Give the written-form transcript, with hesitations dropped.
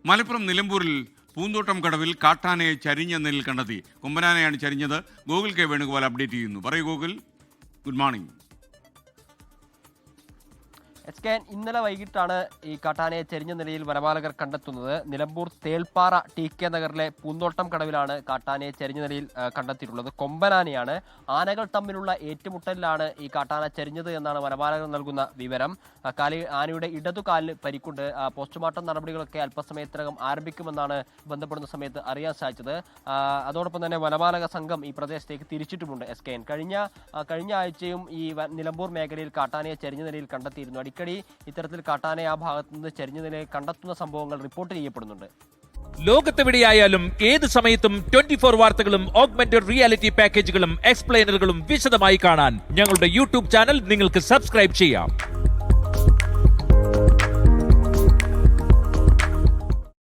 മലപ്പുറം നിലമ്പൂരിൽ പൂന്തോട്ടം കടവിൽ കാട്ടാനയെ ചരിഞ്ഞ നിലയിൽ കണ്ടെത്തി. കൊമ്പനാനയാണ് ചരിഞ്ഞത്. ഗൂഗിൾ കെ വേണുഗോപാൽ അപ്ഡേറ്റ് ചെയ്യുന്നു. പറയൂ ഗൂഗിൾ. Good morning. ഇന്നലെ വൈകിട്ടാണ് ഈ കാട്ടാനയെ ചെരിഞ്ഞ നിലയിൽ വനപാലകർ കണ്ടെത്തുന്നത്. നിലമ്പൂർ തേൾപ്പാറ TK നഗറിലെ പൂന്തോട്ടം കടവിലാണ് കാട്ടാനയെ ചെരിഞ്ഞ നിലയിൽ കണ്ടെത്തിയിട്ടുള്ളത്. കൊമ്പനാനയാണ്. ആനകൾ തമ്മിലുള്ള ഏറ്റുമുട്ടലിലാണ് ഈ കാട്ടാന ചെരിഞ്ഞത് എന്നാണ് വനപാലകർ നൽകുന്ന വിവരം. ആനയുടെ ഇടതുകാലിന് പരിക്കുണ്ട്. പോസ്റ്റ്മോർട്ടം നടപടികളൊക്കെ അല്പസമയത്തിനകം ആരംഭിക്കുമെന്നാണ് ബന്ധപ്പെടുന്ന സമയത്ത് അറിയാൻ സാധിച്ചത്. അതോടൊപ്പം തന്നെ വനപാലക സംഘം ഈ പ്രദേശത്തേക്ക് തിരിച്ചിട്ടുമുണ്ട്. കഴിഞ്ഞ ആഴ്ചയും ഈ നിലമ്പൂർ മേഖലയിൽ കാട്ടാനയെ ചെരിഞ്ഞ നിലയിൽ കണ്ടെത്തിയിരുന്നു. അടിക്കടി ഇത്തരത്തിൽ കാട്ടാനയെ ആ ഭാഗത്തു നിന്ന് ചെരിഞ്ഞ നിലയിൽ കണ്ടെത്തുന്ന സംഭവങ്ങൾ റിപ്പോർട്ട് ചെയ്യപ്പെടുന്നുണ്ട്. ലോകത്തെവിടെയായാലും ഏത് സമയത്തും 24 വാർത്തകളും ഓഗ്മെന്റഡ് റിയാലിറ്റി പാക്കേജുകളും എക്സ്പ്ലെയിനറുകളും വിശദമായി കാണാൻ ഞങ്ങളുടെ യൂട്യൂബ് ചാനൽ നിങ്ങൾക്ക് സബ്സ്ക്രൈബ് ചെയ്യാം.